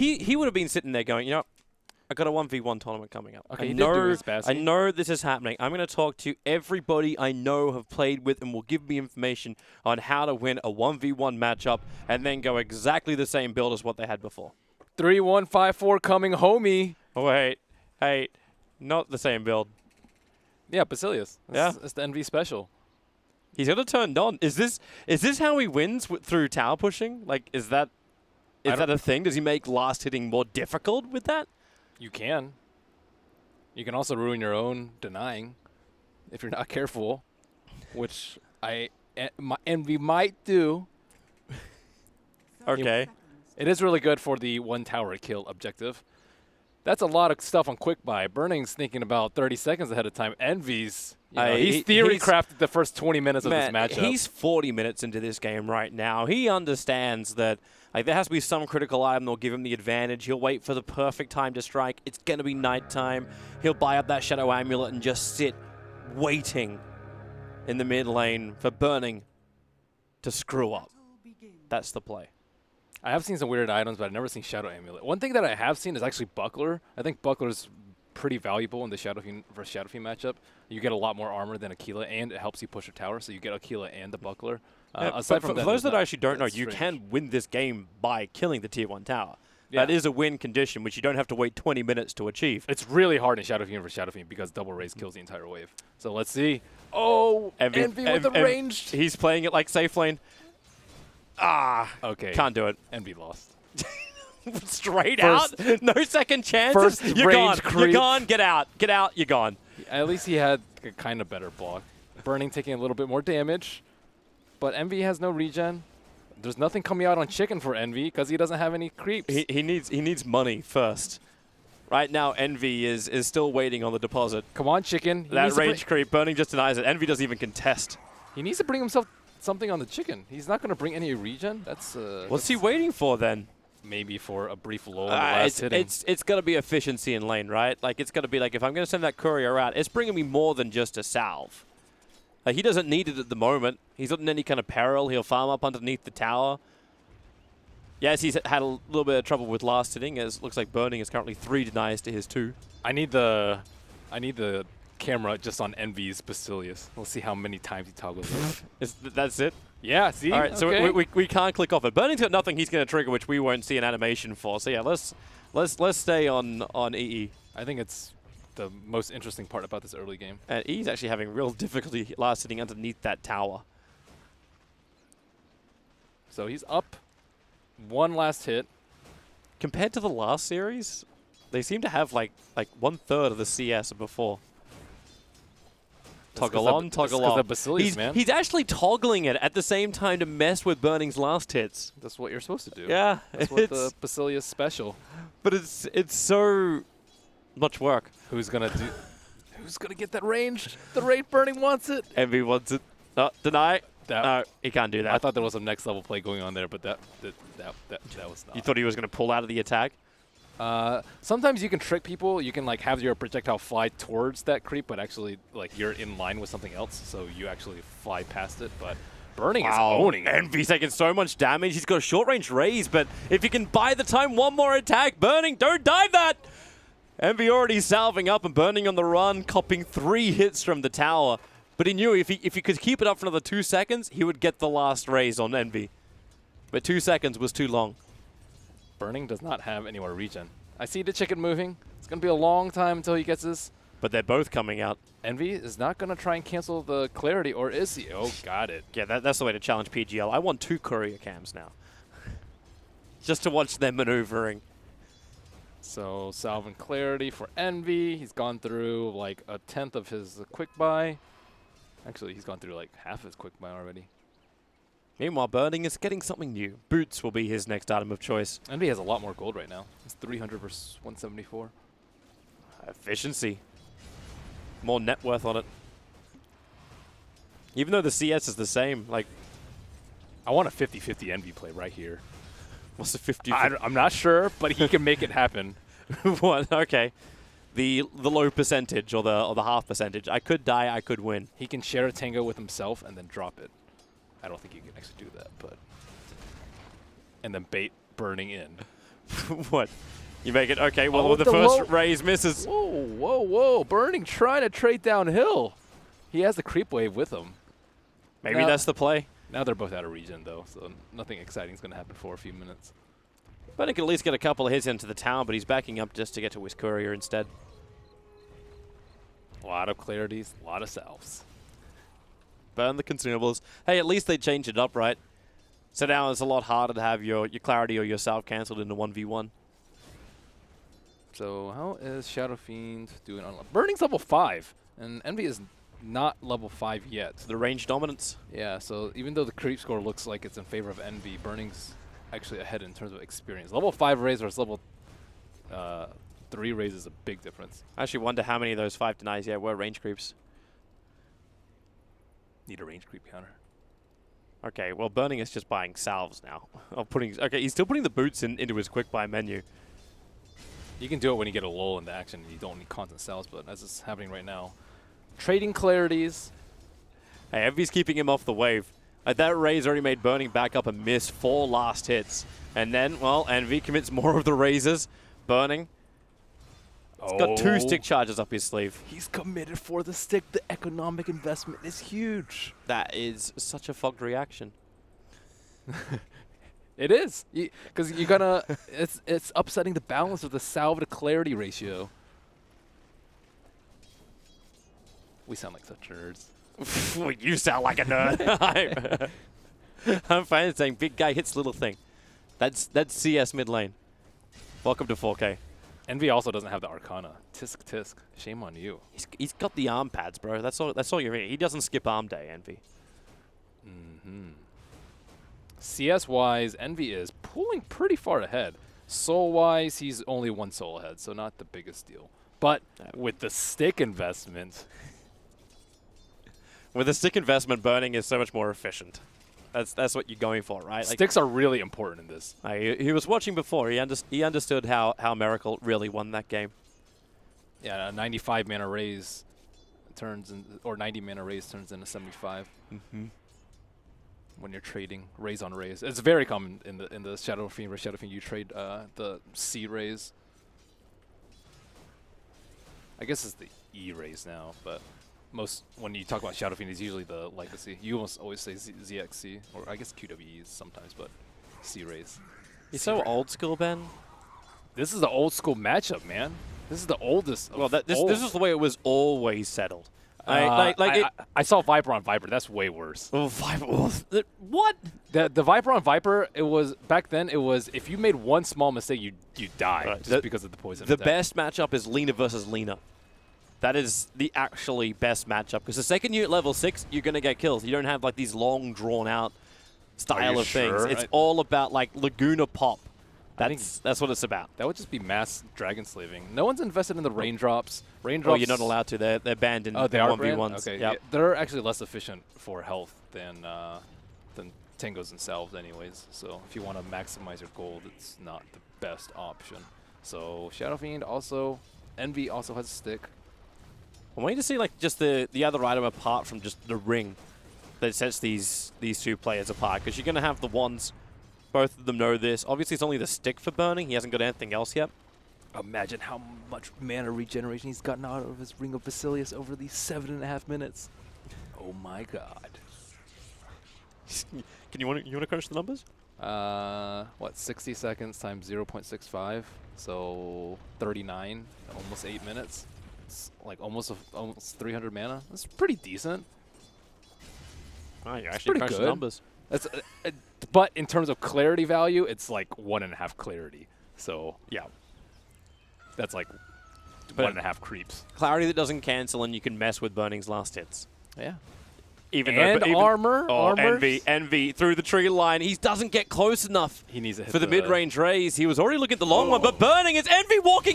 He would have been sitting there going, you know, I got a 1v1 tournament coming up. Okay, he did do his best. I know this is happening. I'm going to talk to everybody I know have played with and will give me information on how to win a 1v1 matchup and then go exactly the same build as what they had before. 3-1-5-4 coming, homie. Oh, wait. Hey, not the same build. Yeah, Basilius. Yeah. It's the Envy special. He's got it turned on. Is this how he wins through tower pushing? Like, is that a thing? Does he make last hitting more difficult with that? You can. You can also ruin your own denying if you're not careful, which Envy might do. Okay. It is really good for the one tower kill objective. That's a lot of stuff on quick buy. Burning's thinking about 30 seconds ahead of time. Envy's, he's theory crafted the first 20 minutes of this matchup. He's 40 minutes into this game right now. He understands that there has to be some critical item that'll give him the advantage. He'll wait for the perfect time to strike. It's going to be nighttime. He'll buy up that Shadow Amulet and just sit waiting in the mid lane for Burning to screw up. That's the play. I have seen some weird items, but I've never seen Shadow Amulet. One thing that I have seen is actually Buckler. I think Buckler's pretty valuable in the Shadow Fiend versus Shadow Fiend matchup. You get a lot more armor than Aquila, and it helps you push a tower, so you get Aquila and the Buckler. Aside from for those that actually don't know, you can win this game by killing the Tier 1 tower. Yeah. That is a win condition, which you don't have to wait 20 minutes to achieve. It's really hard in Shadow Fiend versus Shadow Fiend because double raise kills the entire wave. So let's see. Oh, Envy with the ranged. He's playing it like safe lane. Okay. Can't do it. Envy lost. Straight out. No second chances. You're gone. You're gone. Get out. Get out. You're gone. At least he had a kind of better block. Burning taking a little bit more damage, but Envy has no regen. There's nothing coming out on Chicken for Envy because he doesn't have any creeps. He needs money first. Right now, Envy is still waiting on the deposit. Come on, Chicken. That range creep. Burning just denies it. Envy doesn't even contest. He needs to bring himself something on the Chicken. He's not going to bring any regen. That's what's he waiting for then? Maybe for a brief lull. It's got to be efficiency in lane, right? Like it's got to be like if I'm going to send that courier out, it's bringing me more than just a salve. Like he doesn't need it at the moment. He's not in any kind of peril. He'll farm up underneath the tower. Yes, he's had a little bit of trouble with last hitting. As it looks like Burning is currently 3 denies to his 2. I need the camera just on Envy's Basilius. We'll see how many times he toggles it. That's it? Yeah, see? All right, okay. So we can't click off it. Burning's got nothing he's going to trigger, which we won't see an animation for. So yeah, let's stay on EE. I think it's the most interesting part about this early game. And EE's actually having real difficulty last sitting underneath that tower. So he's up. One last hit. Compared to the last series, they seem to have like 1/3 of the CS of before. Toggle on, toggle off. He's actually toggling it at the same time to mess with Burning's last hits. That's what you're supposed to do. Yeah. That's what the Basilius special. But it's so much work. Who's gonna get that range? The rate Burning wants it. Envy wants it. Deny. No, he can't do that. I thought there was some next level play going on there, but that was not. You thought he was going to pull out of the attack? Sometimes you can trick people. You can like have your projectile fly towards that creep, but actually like you're in line with something else, so you actually fly past it. But Burning is owning it. Envy's taking so much damage. He's got a short range raise, but if you can buy the time, one more attack. Burning, don't dive that. Envy already salving up and Burning on the run, copping 3 hits from the tower. But he knew if he could keep it up for another 2 seconds, he would get the last raise on Envy. But 2 seconds was too long. Burning does not have any more regen. I see the Chicken moving. It's going to be a long time until he gets this. But they're both coming out. Envy is not going to try and cancel the clarity, or is he? Oh, got it. Yeah, that's the way to challenge PGL. I want 2 courier cams now. Just to watch them maneuvering. So, salve and clarity for Envy. He's gone through like 1/10 of his quick buy. Actually, he's gone through like half his quick buy already. Meanwhile, Burning is getting something new. Boots will be his next item of choice. Envy has a lot more gold right now. It's 300 versus 174. Efficiency. More net worth on it. Even though the CS is the same, like... I want a 50-50 Envy play right here. What's the 50-50? I'm not sure, but he can make it happen. What? Okay. The low percentage or the half percentage. I could die, I could win. He can share a tango with himself and then drop it. I don't think you can actually do that, but... And then bait Burning in. What? You make it okay. Well, Oh, the the first low- raise misses. Whoa, whoa, whoa. Burning trying to trade downhill. He has the creep wave with him. Maybe Now- that's the play. Now they're both out of regen, though, so nothing exciting is going to happen for a few minutes. But he can at least get a couple of hits into the tower, but he's backing up just to get to his courier instead. A lot of clarities, a lot of salves. Burn the consumables. Hey, at least they changed it up, right? So now it's a lot harder to have your clarity or your salve cancelled into 1v1. So how is Shadow Fiend doing on Burning's level 5, and Envy is not level 5 yet. The range dominance. Yeah, so even though the creep score looks like it's in favor of Envy, Burning's actually ahead in terms of experience. Level 5 raise versus level 3 raise is a big difference. I actually wonder how many of those 5 denies were range creeps. Need a range creep counter. Okay, well, Burning is just buying salves now. Okay, he's still putting the boots into his quick buy menu. You can do it when you get a lull in the action and you don't need constant cells, but as it's happening right now, trading clarities. Hey, Envy's keeping him off the wave. That raise already made Burning back up and miss 4 last hits. And then, well, Envy commits more of the raises. Burning. He's got 2 stick charges up his sleeve. He's committed for the stick. The economic investment is huge. That is such a fogged reaction. It is, because you're gonna. It's upsetting the balance of the salve to clarity ratio. We sound like such nerds. Well, you sound like a nerd. I'm fine saying big guy hits little thing. That's CS mid lane. Welcome to 4K. Envy also doesn't have the Arcana. Tisk tisk. Shame on you. He's got the arm pads, bro. That's all you need. He doesn't skip arm day, Envy. CS-wise, Envy is pulling pretty far ahead. Soul-wise, he's only 1 soul ahead, so not the biggest deal. But with the stick investment... With the stick investment, Burning is so much more efficient. That's what you're going for, right? Sticks are really important in this. He was watching before. He understood how Miracle really won that game. Yeah, a 95 mana raise turns in, or 90 mana raise turns into 75. When you're trading raise on raise, it's very common in the Shadow Fiend. Shadow Fiend, you trade the C raise. I guess it's the E raise now, but most when you talk about Shadow Fiend, it's usually the legacy. You almost always say ZXC, or I guess QWEs sometimes, but C raise. You're so old school, Ben. This is the old school matchup, man. This is the oldest. Well, this is the way it was always settled. I saw Viper on Viper. That's way worse. Oh, Viper. What? The Viper on Viper, it was back then. It was if you made one small mistake, you die just because of the poison. The best matchup is Lina versus Lina. That is the actually best matchup because the second you're at level 6, you're gonna get kills. You don't have like these long, drawn out style of things. It's all about like Laguna pop. That's what it's about. That would just be mass dragon slaving. No one's invested in the raindrops. Oh, you're not allowed to. They're banned in 1v1s. Okay, yep. yeah, they're actually less efficient for health than tangos and salves anyways. So if you want to maximize your gold, it's not the best option. So Shadow Fiend also, Envy also has a stick. I want you to see like just the other item apart from just the ring that sets these 2 players apart because you're going to have the wands. Both of them know this. Obviously, it's only the stick for Burning. He hasn't got anything else yet. Imagine how much mana regeneration he's gotten out of his Ring of Basilius over these 7.5 minutes. Oh my god. You want to crunch the numbers? What, 60 seconds times 0.65, so 39, almost 8 minutes. It's like almost 300 mana. That's pretty decent. Oh, you actually crunched the numbers. That's, but in terms of clarity value, it's like 1.5 clarity. So yeah, that's like 1.5 creeps. Clarity that doesn't cancel, and you can mess with Burning's last hits. Yeah. Even armor. Envy through the tree line. He doesn't get close enough. He needs a hit for the mid-range raise. He was already looking at the long one, but Burning is Envy walking